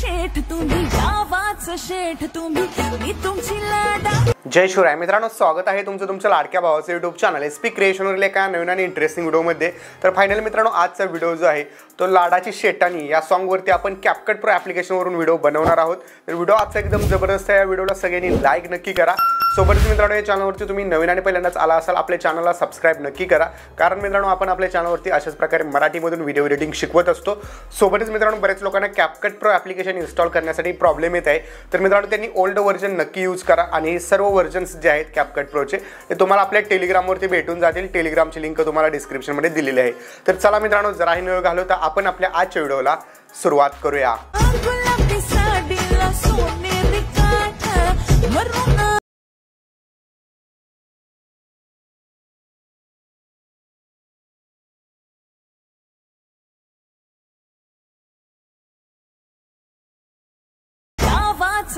शेठ तुम्ही गावाच शेठ तुम्ही मी तुमची लाडा। जय शिवराय मित्रांनो, स्वागत आहे तुमचं लाडक्या भावाचं यूट्यूब चॅनल एसपी क्रिएशनवरील एका नवीन आणि इंटरेस्टिंग व्हिडिओमध्ये। तर फायनली मित्रांनो, आजचा व्हिडिओ जो आहे तो लाडाची शेटानी या सॉन्गवरती आपण कॅपकट प्रो ॲप्लिकेशनवरून व्हिडिओ बनवणार आहोत। तर व्हिडिओ आजचा एकदम जबरदस्त आहे। या व्हिडिओला सगळ्यांनी लाईक नक्की करा। सोबतच मित्रांनो, या चॅनलवरती तुम्ही नवीन आणि पहिल्यांदाच आला असाल आपल्या चॅनलला सबस्क्राइब नक्की करा, कारण मित्रांनो आपण आपल्या चॅनलवरती अशाच प्रकारे मराठीमधून व्हिडिओ एडिटिंग शिकवत असतो। सोबतच मित्रांनो, बरेच लोकांना कॅपकट प्रो ॲप्लिकेशन इन्स्टॉल करण्यासाठी प्रॉब्लेम येत आहे। तर मित्रांनो, त्यांनी ओल्ड व्हर्जन नक्की यूज करा आणि सर्व व्हर्जन्स जे आहेत कॅपकट प्रोचे ते तुम्हाला आपल्या टेलिग्रामवरती भेटून जातील। टेलिग्रामची लिंक तुम्हाला डिस्क्रिप्शनमध्ये दिलेली आहे। तर चला मित्रांनो, जराही न घालवता आपण आपल्या आजच्या व्हिडिओला सुरुवात करूया।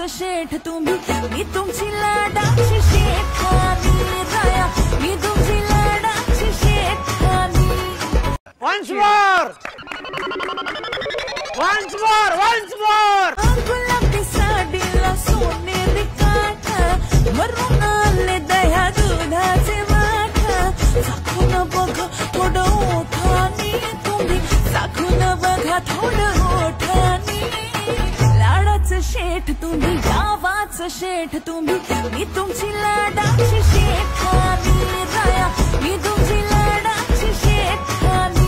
शेठ तुम्ही मी तुमची लाडाची शेठानी राया मी तुमची लाडाची शेठानी। Once more! गुलाबी साडीला सोनेरी काठ वरून आले दह्या दुधाचे माठ। चाखून बघा थोडं ओठानी तुम्ही चाखून बघा थोडं ओठानी। लाडाचं शेठ तुम्ही गावाचं शेठ तुम्ही मी तुमची लाडाची शेठानी राया मी तुमची लाडाची शेठानी।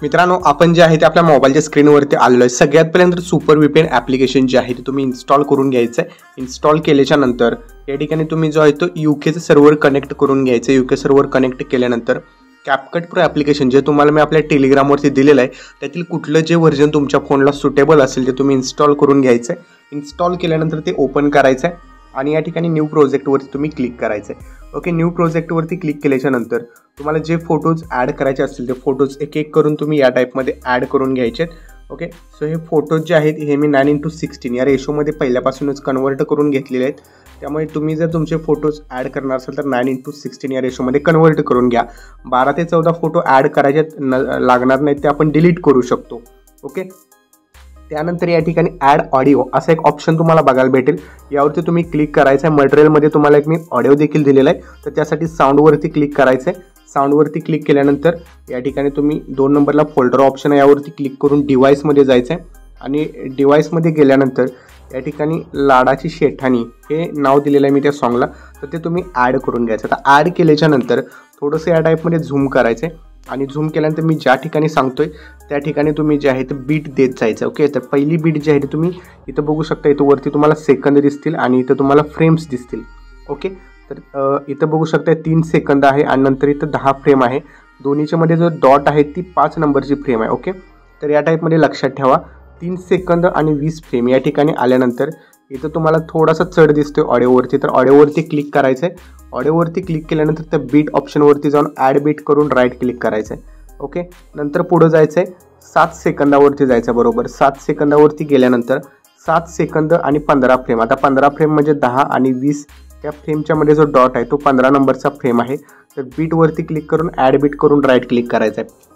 मित्रांनो, आपण जे आहे ते आपल्या मोबाईलच्या स्क्रीनवरती आलेलो आहे। सगळ्यात पहिल्यांदा सुपर VPN ॲप्लिकेशन जे आहे ते तुम्ही इन्स्टॉल करून घ्यायचं आहे। इन्स्टॉल केल्याच्या नंतर या ठिकाणी तुम्ही जो आहे तो UKचं सर्व्हर कनेक्ट करून घ्यायचं आहे। UK सर्व्हर कनेक्ट केल्यानंतर कॅपकट प्रो ॲप्लिकेशन जे तुम्हाला मी आपल्या टेलिग्रामवरती दिलेलं आहे त्यातील कुठलं जे व्हर्जन तुमच्या फोनला सुटेबल असेल ते तुम्ही इन्स्टॉल करून घ्यायचं आहे। इन्स्टॉल केल्यानंतर ते ओपन करायचं आहे आणि या ठिकाणी न्यू प्रोजेक्टवरती तुम्ही क्लिक करायचं आहे। ओके, न्यू प्रोजेक्टवरती क्लिक केल्याच्या नंतर तुम्हाला जे फोटोज ॲड करायचे असतील ते फोटोज एक एक करून तुम्ही या टाईपमध्ये ॲड करून घ्यायचे आहेत। ओके, सो हे फोटोज जे आहेत हे मी 9:16 या रेशोमध्ये पहिल्यापासूनच कन्वर्ट करून घेतलेले आहेत। त्यामुळे तुम्ही जर तुमचे फोटोज ॲड करणार असाल तर 9:16 या रेशोमध्ये कन्वर्ट करून घ्या। 12 ते 14 फोटो ॲड करायचे लागणार नाहीत, ते आपण डिलीट करू शकतो। ओके, त्यानंतर या ठिकाणी ॲड ऑडिओ असा एक ऑप्शन तुम्हाला बघायला भेटेल। यावरती तुम्ही क्लिक करायचं आहे। मटेरियलमध्ये तुम्हाला एक मी ऑडिओ देखील दिलेला आहे, तर त्यासाठी साऊंडवरती क्लिक करायचं आहे। साऊंडवरती क्लिक केल्यानंतर या ठिकाणी तुम्ही 2 नंबरला फोल्डर ऑप्शन आहे, यावरती क्लिक करून डिव्हाइसमध्ये जायचं आहे आणि डिव्हाइसमध्ये गेल्यानंतर या ठिकाणी लाडाची शेठानी हे नाव दिलेलं आहे मी त्या सॉन्गला, तर ते तुम्ही ॲड करून घ्यायचं। आता ॲड केल्याच्या नंतर थोडंसं या टाईपमध्ये झूम करायचं आहे आणि झूम केल्यानंतर मी ज्या ठिकाणी सांगतोय त्या ठिकाणी तुम्ही जे आहे ते बीट देत जायचं। ओके, तर पहिली बीट जी आहे ती तुम्ही इथं बघू शकता। इथं वरती तुम्हाला सेकंद दिसतील आणि इथं तुम्हाला फ्रेम्स दिसतील। ओके, तर इथं बघू शकता 3 सेकंद आहे आणि नंतर इथं 10 फ्रेम आहे। दोन्हीच्या मध्ये जो डॉट आहे ती 5 नंबरची फ्रेम आहे। ओके, तर या टाईपमध्ये लक्षात ठेवा 3 सेकंद आणि 20 फ्रेम या ठिकाणी आल्यानंतर इथं तुम्हाला थोडासा चढ दिसतोय ऑडिओवरती, तर ऑडिओवरती क्लिक करायचं आहे। ऑडिओवरती क्लिक केल्यानंतर त्या बीट ऑप्शनवरती जाऊन ॲड बीट करून राईट क्लिक करायचं आहे। ओके, नंतर पुढं जायचं आहे 7 सेकंदावरती जायचं आहे। बरोबर 7 सेकंदावरती गेल्यानंतर 7 सेकंद आणि 15 फ्रेम। आता 15 फ्रेम म्हणजे 10 आणि 20 त्या फ्रेमच्या मध्ये जो डॉट आहे तो 15 नंबरचा फ्रेम आहे। तर बीटवरती क्लिक करून ॲड बीट करून राईट क्लिक करायचं आहे।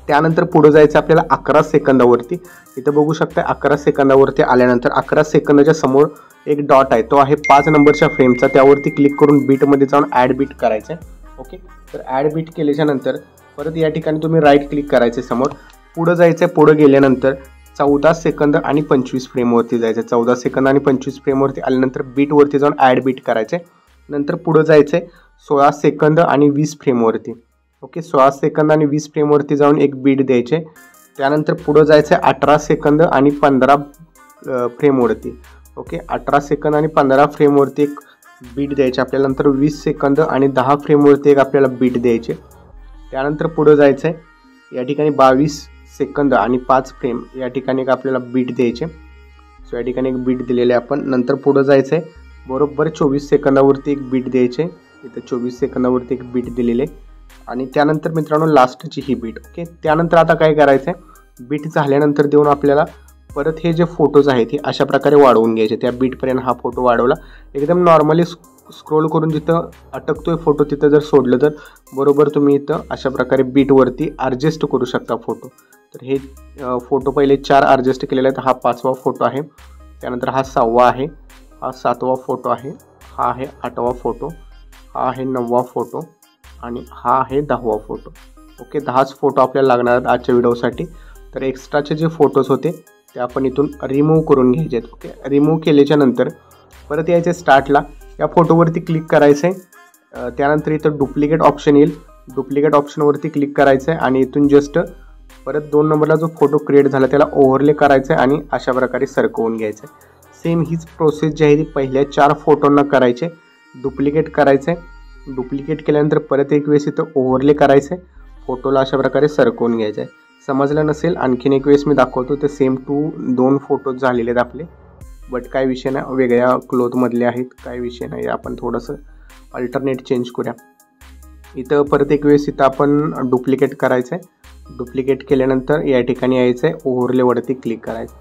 त्यानंतर पुढे जायचं आपल्याला 11 सेकंदावरती। इथं बघू शकता 11 सेकंदावरती आल्यानंतर 11 सेकंदाच्या समोर एक डॉट आहे, तो आहे 5 नंबरच्या फ्रेमचा, त्यावरती क्लिक करून बीटमध्ये जाऊन ॲड बीट करायचं आहे। ओके, तर ॲड बीट केल्याच्या नंतर परत या ठिकाणी तुम्ही राईट क्लिक करायचे समोर। पुढं जायचं आहे, पुढं गेल्यानंतर 14 सेकंद आणि 25 फ्रेमवरती जायचं। 14 सेकंद आणि 25 फ्रेमवरती आल्यानंतर बीटवरती जाऊन ॲड बीट करायचं आहे। नंतर पुढं जायचं आहे 16 सेकंद आणि 20 फ्रेमवरती। ओके, 16 सेकंद आणि 20 फ्रेमवरती जाऊन एक बीट द्यायचे। त्यानंतर पुढं जायचं आहे 18 सेकंद आणि 15 फ्रेमवरती। ओके, 18 सेकंद आणि 15 फ्रेमवरती एक बीट द्यायचे आपल्याला। नंतर 20 सेकंद आणि 10 फ्रेमवरती एक आपल्याला बीट द्यायचे। त्यानंतर पुढं जायचं आहे या ठिकाणी 22 सेकंद आणि 5 फ्रेम या ठिकाणी एक आपल्याला बीट द्यायचे। सो या ठिकाणी एक बीट दिलेले आपण। नंतर पुढं जायचं आहे बरोबर 24 सेकंदावरती एक बीट द्यायचे। इथं 24 सेकंदावरती एक बीट दिलेले आणि त्यानंतर मित्रांनो लास्टची ही बीट। ओके, त्यानंतर आता काय करायचं आहे, बीट झाल्यानंतर देऊन आपल्याला परत हे जे फोटोज आहेत हे अशा प्रकारे वाढवून घ्यायचे। त्या बीटपर्यंत हा फोटो वाढवला, एकदम नॉर्मली स्क्रोल करून जिथं अटकतोय फोटो तिथं जर सोडलं तर बरोबर तुम्ही इथं अशा प्रकारे बीटवरती ॲडजस्ट करू शकता फोटो। तर हे फोटो पहिले 4 ॲडजस्ट केलेले आहेत. हा 5वा फोटो आहे, त्यानंतर हा 6वा आहे, हा 7वा फोटो आहे, हा आहे 8वा फोटो, हा आहे 9वा फोटो आणि हा आहे 10वा फोटो. ओके, 10च फोटो आपल्याला लागणार आहेत आजच्या व्हिडिओसाठी. तर एक्स्ट्राचे जे फोटोज होते ते आपण इथून रिमूव्ह करून घ्यायचे आहेत. ओके, रिमूव्ह केल्याच्या नंतर परत यायचे स्टार्टला, या फोटोवरती क्लिक करायचं आहे. त्यानंतर इथं डुप्लिकेट ऑप्शन येईल, डुप्लिकेट ऑप्शनवरती क्लिक करायचं आहे आणि इथून जस्ट परत 2 नंबरला जो फोटो क्रिएट झाला त्याला ओव्हरले करायचं आहे आणि अशा प्रकारे सरकवून घ्यायचं आहे. सेम हीच प्रोसेस जी आहे ती पहिल्या 4 फोटोंना करायचे. डुप्लिकेट करायचं आहे, डुप्लिकेट केल्यानंतर परत एक वेळेस इथं ओव्हरले करायचं आहे, फोटोला अशा प्रकारे सरकवून घ्यायचं आहे. समजलं नसेल आणखीन एक वेळेस मी दाखवतो. ते सेम 2 फोटोज झालेले आहेत आपले, बट काय विषय नाही, वेगळ्या क्लोथमधले आहेत, काय विषय नाही. आपण थोडंसं अल्टरनेट चेंज करूया. इथं परत एक वेळेस इथं आपण डुप्लिकेट करायचं आहे. डुप्लिकेट केल्यानंतर या ठिकाणी यायचं आहे, ओव्हरलेवरती क्लिक करायचं.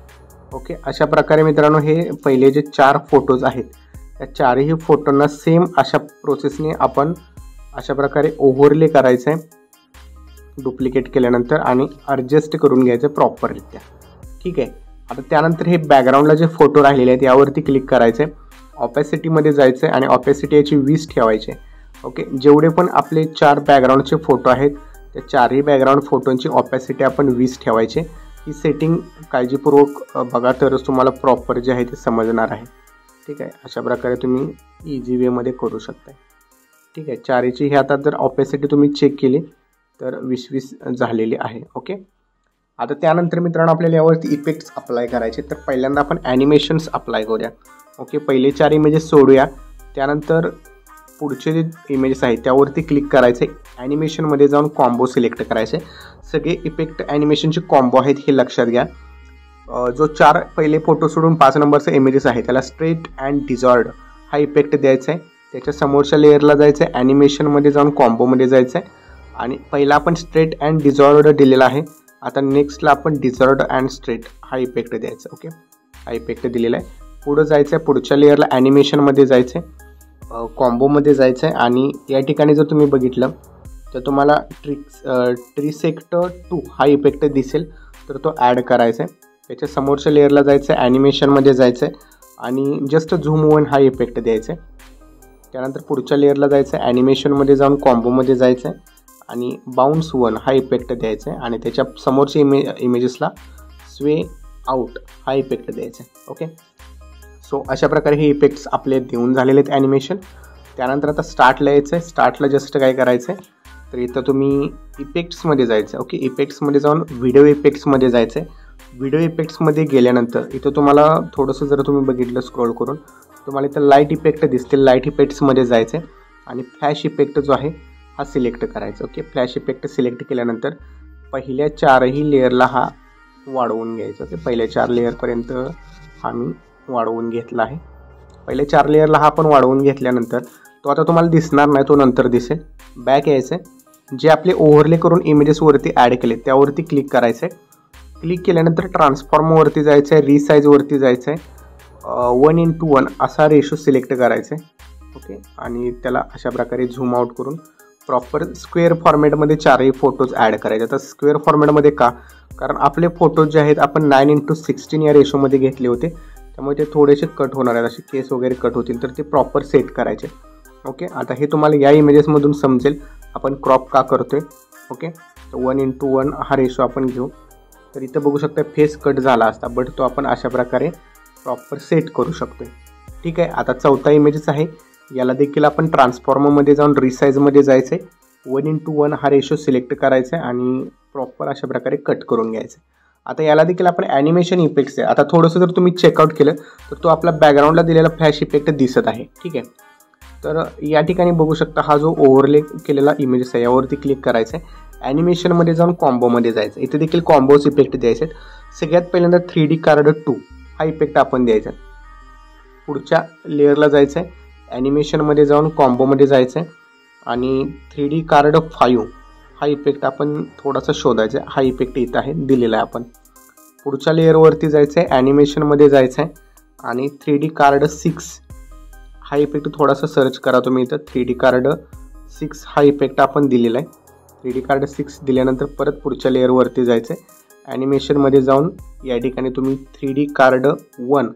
ओके, अशा प्रकारे मित्रांनो हे पहिले जे 4 फोटोज आहेत त्या 4ही फोटोंना सेम अशा प्रोसेसने आपण अशा प्रकारे ओव्हरले करायचं आहे डुप्लिकेट केल्यानंतर आणि ॲडजस्ट करून घ्यायचं प्रॉपररित्या. ठीक आहे, आता त्यानंतर हे बॅकग्राऊंडला जे फोटो राहिलेले आहेत यावरती क्लिक करायचं आहे, ऑपॅसिटीमध्ये जायचं आहे आणि ऑपॅसिटी याची 20 ठेवायची आहे. ओके, जेवढे पण आपले 4 बॅकग्राऊंडचे फोटो आहेत त्या 4ही बॅकग्राऊंड फोटोंची ऑपॅसिटी आपण 20 ठेवायची. ही सेटिंग काळजीपूर्वक बघा तरच तुम्हाला प्रॉपर जे आहे ते समजणार आहे. ठीक आहे, अशा प्रकारे तुम्ही इझी वेमध्ये करू शकता. ठीक आहे, 4ची ही आता जर ऑपॅसिटी तुम्ही चेक केली तर 20-20 झालेली आहे. ओके, आता त्यानंतर मित्रांनो आपल्याला यावरती इफेक्ट्स अप्लाय करायचे. तर पहिल्यांदा आपण ॲनिमेशन्स अप्लाय करूया. ओके, पहिले 4 इमेजेस सोडूया, त्यानंतर पुढचे जे इमेजेस आहेत त्यावरती क्लिक करायचे. ॲनिमेशनमध्ये जाऊन कॉम्बो सिलेक्ट करायचे. सगळे इफेक्ट ॲनिमेशनचे कॉम्बो आहेत हे लक्षात घ्या. जो 4 पहिले फोटो सोडून 5 नंबरचा इमेजेस आहे त्याला स्ट्रेट अँड डिझॉर्ड हा इफेक्ट द्यायचा आहे. त्याच्या समोरच्या लेअरला जायचं आहे, ॲनिमेशनमध्ये जाऊन कॉम्बोमध्ये जायचं आहे आणि पहिला आपण स्ट्रेट अँड डिझॉर्ड दिलेला आहे. आता नेक्स्टला आपण डिझॉर्ड अँड स्ट्रेट हा इफेक्ट द्यायचा. ओके, हा इफेक्ट दिलेला आहे. पुढं जायचं आहे, पुढच्या लेअरला ॲनिमेशनमध्ये जायचं आहे, कॉम्बोमध्ये जायचं आहे आणि या ठिकाणी जर तुम्ही बघितलं तर तुम्हाला ट्रिसेक्ट 2 हा इफेक्ट दिसेल, तर तो ॲड करायचा आहे. त्याच्या समोरच्या लेअरला जायचं आहे, ॲनिमेशनमध्ये जायचं आहे आणि जस्ट झूम वन हा इफेक्ट द्यायचा आहे. त्यानंतर पुढच्या लेअरला जायचं आहे, ॲनिमेशनमध्ये जाऊन कॉम्बोमध्ये जायचं आहे आणि बाउन्स 1 हा इफेक्ट द्यायचा आहे आणि त्याच्या समोरच्या इमेजेसला स्वे आउट हा इफेक्ट द्यायचा आहे. ओके, सो अशा प्रकारे हे इफेक्ट्स आपले देऊन झालेले आहेत ॲनिमेशन. त्यानंतर आता स्टार्टला यायचं आहे. स्टार्टला जस्ट काय करायचं आहे तर इथं तुम्ही इफेक्ट्समध्ये जायचं आहे. ओके, इफेक्ट्समध्ये जाऊन व्हिडिओ इफेक्ट्समध्ये जायचं आहे. व्हिडिओ इफेक्ट्समध्ये गेल्यानंतर इथं तुम्हाला थोडंसं जर तुम्ही बघितलं स्क्रोल करून तुम्हाला इथं लाईट इफेक्ट दिसतील. लाईट इफेक्ट्समध्ये जायचं आहे आणि फ्लॅश इफेक्ट जो आहे हा सिलेक्ट करायचा. ओके, फ्लॅश इफेक्ट सिलेक्ट केल्यानंतर पहिल्या 4ही लेअरला हा वाढवून घ्यायचा. ओके, पहिल्या 4 लेअरपर्यंत हा मी वाढवून घेतला आहे. पहिले 4 लेअरला हा आपण वाढवून घेतल्यानंतर तो आता तुम्हाला दिसणार नाही, तो नंतर दिसेल. बॅक यायचं आहे, जे आपले ओव्हरले करून इमेजेसवरती ॲड केले त्यावरती क्लिक करायचं आहे. क्लिक केल्यानंतर ट्रान्सफॉर्मवरती जायचं आहे, रिसाईजवरती जायचं आहे, 1:1 असा रेशो सिलेक्ट करायचा आहे. ओके, आणि त्याला अशा प्रकारे झूम आउट करून प्रॉपर स्क्वेअर फॉर्मॅटमध्ये 4ही फोटोज ॲड करायचे. आता स्क्वेअर फॉर्मॅटमध्ये का, कारण आपले फोटोज जे आहेत आपण 9:16 या रेशोमध्ये घेतले होते, त्यामुळे ते थोडेसे कट होणार आहेत, असे केस वगैरे कट होतील, तर ते प्रॉपर सेट करायचे. ओके, आता हे तुम्हाला या इमेजेसमधून समजेल आपण क्रॉप का करतोय. ओके, तर 1:1 हा रेशो आपण घेऊ. तर इथं बघू शकता फेस कट झाला असता, बट तो आपण अशा प्रकारे प्रॉपर सेट करू शकतोय. ठीक आहे, आता 4था इमेजेस आहे, याला देखील आपण ट्रान्सफॉर्मरमध्ये जाऊन रिसाईजमध्ये जायचं आहे, 1:1 हा रेशो सिलेक्ट करायचा आहे आणि प्रॉपर अशा प्रकारे कट करून घ्यायचं आहे. आता याला देखील आपण ॲनिमेशन इफेक्ट्स आहे. आता थोडंसं जर तुम्ही चेकआउट केलं तर तो आपला बॅकग्राऊंडला दिलेला फ्लॅश इफेक्ट दिसत आहे. ठीक आहे, तर या ठिकाणी बघू शकता हा जो ओव्हरले केलेला इमेजेस आहे यावरती क्लिक करायचं आहे, ॲनिमेशनमध्ये जाऊन कॉम्बोमध्ये जायचं. इथे देखील कॉम्बोज इफेक्ट द्यायचे आहेत. सगळ्यात पहिल्यांदा 3D कार्ड 2 हा इफेक्ट आपण द्यायचा. पुढच्या लेअरला जायचं आहे, ॲनिमेशनमध्ये जाऊन कॉम्बोमध्ये जायचं आहे आणि 3D कार्ड 5 हा इफेक्ट आपण थोडासा शोधायचा आहे. हा इफेक्ट इथं आहे, दिलेला आहे आपण. पुढच्या लेअरवरती जायचं आहे, ॲनिमेशनमध्ये जायचं आहे आणि 3D कार्ड 6 हा इफेक्ट थोडासा सर्च करा तुम्ही. इथं 3D कार्ड 6 हा इफेक्ट आपण दिलेला आहे. 3D कार्ड 6 दिल्यानंतर परत पुढच्या लेअरवरती जायचं आहे, ॲनिमेशनमध्ये जाऊन या ठिकाणी तुम्ही 3D कार्ड 1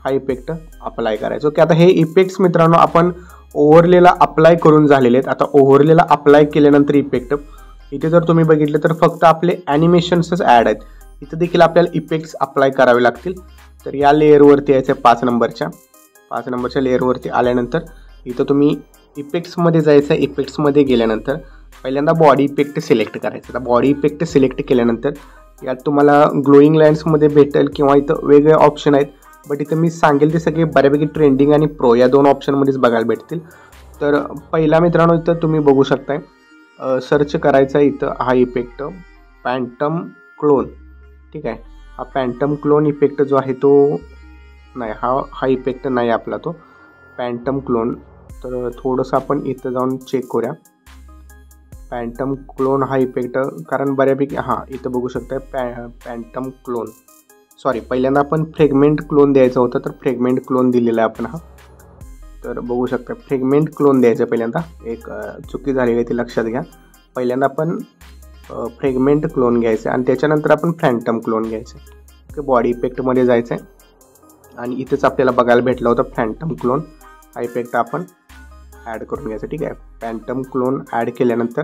हा इफेक्ट अप्लाय करायचा. ओके, आता हे इफेक्ट्स मित्रांनो आपण ओव्हरलेला अप्लाय करून झालेले आहेत. आता ओव्हरलेला अप्लाय केल्यानंतर इफेक्ट इथे जर तुम्ही बघितलं तर फक्त आपले ॲनिमेशन्सच ॲड आहेत. इथं देखील आपल्याला इफेक्ट्स अप्लाय करावे लागतील. तर या लेअरवरती यायचं 5 नंबरच्या लेअरवरती आल्यानंतर इथं तुम्ही इफेक्ट्समध्ये जायचं. इफेक्ट्समध्ये गेल्यानंतर पहिल्यांदा बॉडी इफेक्ट सिलेक्ट करायचा. आता बॉडी इफेक्ट सिलेक्ट केल्यानंतर यात तुम्हाला ग्लोईंग लाईन्समध्ये भेटेल किंवा इथं वेगळे ऑप्शन आहेत. बट इथं मी सांगेल ते सगळे बऱ्यापैकी ट्रेंडिंग आणि प्रो या 2 ऑप्शनमध्येच बघायला भेटतील. तर पहिला मित्रांनो इथं तुम्ही बघू शकताय सर्च करायचा इथं हा इफेक्ट फॅन्टम क्लोन. ठीक आहे, हा फॅन्टम क्लोन इफेक्ट जो आहे तो नाही, हा इफेक्ट नाही आपला तो फॅन्टम क्लोन. तर थोडंसं आपण इथं जाऊन चेक करूया फॅन्टम क्लोन हा इफेक्ट, कारण बऱ्यापैकी इथं बघू शकताय फॅन्टम क्लोन. सॉरी, पहिल्यांदा आपण फ्रेगमेंट क्लोन द्यायचा होता, तर फ्रेगमेंट क्लोन दिलेला आहे आपण तर बघू शकता फ्रेगमेंट क्लोन द्यायचं पहिल्यांदा. एक चुकी झालेली आहे ती लक्षात घ्या. पहिल्यांदा आपण फ्रेगमेंट क्लोन घ्यायचं आणि त्याच्यानंतर आपण फॅन्टम क्लोन घ्यायचं. ओके, बॉडी इफेक्टमध्ये जायचं आहे आणि इथेच आपल्याला बघायला भेटला होता फॅन्टम क्लोन हा इफेक्ट आपण ॲड करून घ्यायचा. ठीक आहे, फॅन्टम क्लोन ॲड केल्यानंतर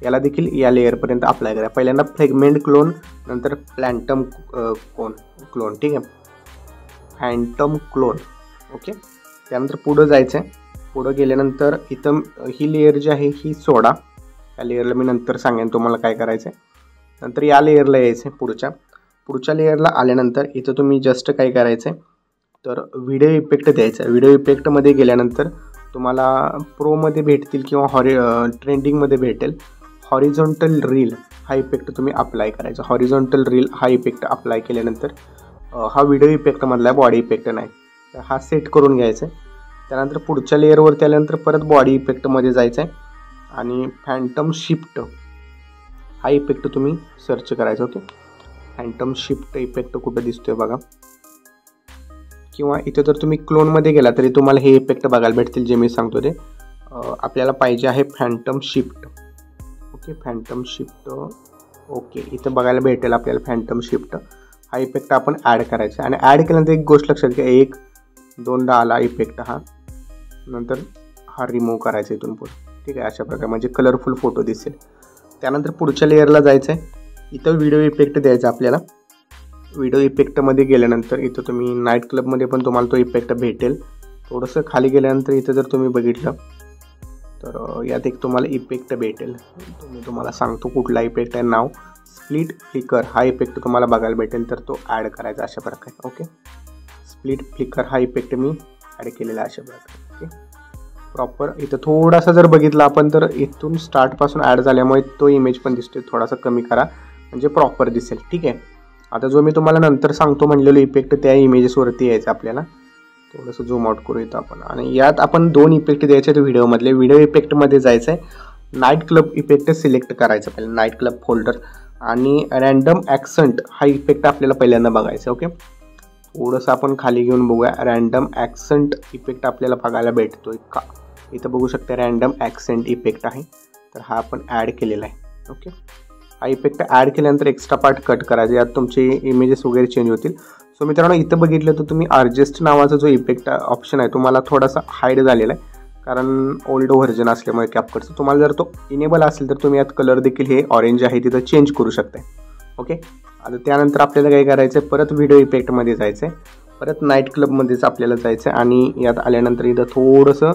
याला देखील या लेअरपर्यंत अप्लाय करा. पहिल्यांदा फ्रेगमेंट क्लोन, नंतर फॅन्टम क्लोन. ठीक आहे, फॅन्टम क्लोन. ओके, त्यानंतर पुढं जायचं आहे. पुढं गेल्यानंतर इथं ही लेअर जी आहे ही सोडा. या लेअरला मी नंतर सांगेन तुम्हाला काय करायचं आहे. नंतर या लेअरला यायचं आहे. पुढच्या लेअरला आल्यानंतर इथं तुम्ही जस्ट काय करायचं आहे तर व्हिडिओ इफेक्ट द्यायचा. व्हिडिओ इफेक्टमध्ये गेल्यानंतर तुम्हाला प्रोमध्ये भेटतील किंवा ट्रेंडिंगमध्ये भेटेल हॉरिझॉन्टल रील हा इफेक्ट तुम्ही अप्लाय करायचा. हॉरिझॉन्टल रील हा इफेक्ट अप्लाय केल्यानंतर हा व्हिडिओ इफेक्टमधला बॉडी इफेक्ट नाही, तर हा सेट करून घ्यायचा आहे. त्यानंतर पुढच्या लेअरवरती आल्यानंतर परत बॉडी इफेक्टमध्ये जायचं आहे आणि फॅन्टम शिफ्ट हा इफेक्ट तुम्ही सर्च करायचा. ओके, फॅन्टम शिफ्ट इफेक्ट कुठं दिसतोय बघा, किंवा इथं जर तुम्ही क्लोनमध्ये गेला तरी तुम्हाला हे इफेक्ट बघायला भेटतील जे मी सांगतो ते. आपल्याला पाहिजे आहे Phantom shift. Okay, Phantom shift. Okay, इथं बघायला भेटेल आपल्याला फॅन्टम शिफ्ट हा इफेक्ट आपण ॲड करायचा आणि ॲड केल्यानंतर एक गोष्ट लक्षात घ्या, 1-2दा आला इफेक्ट हा, नंतर हा रिमूव्ह करायचा इथून पुढे. ठीक आहे, अशा प्रकारे म्हणजे कलरफुल फोटो दिसेल. त्यानंतर पुढच्या लेअरला जायचं आहे. इथं व्हिडिओ इफेक्ट द्यायचा आपल्याला. व्हिडिओ इफेक्टमध्ये गेल्यानंतर इथं तुम्ही नाईट क्लबमध्ये पण तुम्हाला तो इफेक्ट भेटेल. थोडंसं खाली गेल्यानंतर इथं जर तुम्ही बघितलं तर यात एक तुम्हाला इफेक्ट भेटेल. तुम्हाला सांगतो कुठला इफेक्ट आहे. नाव स्प्लिट फ्लिकर हा इफेक्ट तुम्हाला बघायला भेटेल, तर तो ॲड करायचा अशा प्रकारे. ओके, स्प्लिट फ्लिकर हा इफेक्ट मी ॲड केलेला अशा प्रकारे. ओके, प्रॉपर इथं थोडासा जर बघितला आपण तर इथून स्टार्टपासून ॲड झाल्यामुळे तो इमेज पण दिसतोय. थोडासा कमी करा म्हणजे प्रॉपर दिसेल. ठीक आहे, आता जो मी तुम्हाला नंतर सांगतो म्हणलेलो इफेक्ट त्या इमेजेसवरती यायचं आपल्याला. थोडंसं झूम आउट करू इथं आपण आणि यात आपण 2 इफेक्ट द्यायचे आहेत व्हिडिओमधले. व्हिडिओ इफेक्टमध्ये जायचं आहे, नाईट क्लब इफेक्ट सिलेक्ट करायचं पहिलं, नाईट क्लब फोल्डर, आणि रँडम ॲक्सेंट हा इफेक्ट आपल्याला पहिल्यांदा बघायचा. ओके, थोडंसं आपण खाली घेऊन बघूया. रँडम ॲक्सेंट इफेक्ट आपल्याला बघायला भेटतोय का, इथं बघू शकता रँडम ॲक्सेंट इफेक्ट आहे, तर हा आपण ॲड केलेला आहे. ओके, हा इफेक्ट ॲड केल्यानंतर एक्स्ट्रा पार्ट कट करायचे, यात तुमचे इमेजेस वगैरे चेंज होतील. सो मित्रांनो, इथं बघितलं तर तुम्ही अर्जेस्ट नावाचा जो इफेक्ट ऑप्शन आहे तुम्हाला थोडासा हाईड झालेला आहे, कारण ओल्ड व्हर्जन असल्यामुळे कॅपकटचं. तुम्हाला जर तो इनेबल असेल तर तुम्ही यात कलर देखील हे ऑरेंज आहे तिथं चेंज करू शकता. ओके, आता त्यानंतर आपल्याला काय करायचं आहे, परत व्हिडिओ इफेक्टमध्ये जायचं आहे, परत नाईट क्लबमध्येच आपल्याला जायचं आहे आणि यात आल्यानंतर इथं थोडंसं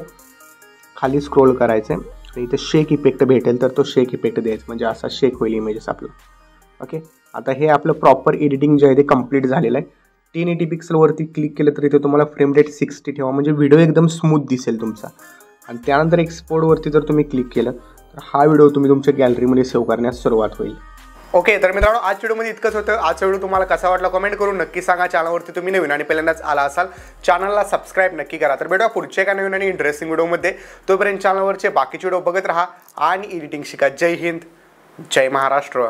खाली स्क्रोल करायचं आहे आणि इथं शेक इफेक्ट भेटेल, तर तो शेक इफेक्ट द्यायचा म्हणजे असा शेक होईल इमेजेस आपलं. ओके, आता हे आपलं प्रॉपर एडिटिंग जे आहे ते कंप्लीट झालेलं आहे. 1080 पिक्सलवरती क्लिक केलं तर इथे तुम्हाला फ्रेम रेट 60 ठेवा म्हणजे व्हिडिओ एकदम स्मूथ दिसेल तुमचा. आणि त्यानंतर एक्सपोर्टवरती जर तुम्ही क्लिक केलं तर हा व्हिडिओ तुम्ही तुमच्या गॅलरीमध्ये सेव्ह करण्यास सुरुवात होईल. ओके, तर मित्रांनो आजच्या व्हिडिओमध्ये इतकंच होतं. आजचा व्हिडिओ तुम्हाला कसा वाटला कमेंट करून नक्की सांगा. चॅनलवरती तुम्ही नवीन आणि पहिल्यांदाच आला असाल चॅनलला सबस्क्राईब नक्की करा. तर भेटूया पुढच्या एका नवीन आणि इंटरेस्टिंग व्हिडिओमध्ये. तोपर्यंत चॅनलवरचे बाकीचे व्हिडिओ बघत राहा आणि एडिटिंग शिका. जय हिंद, जय महाराष्ट्र.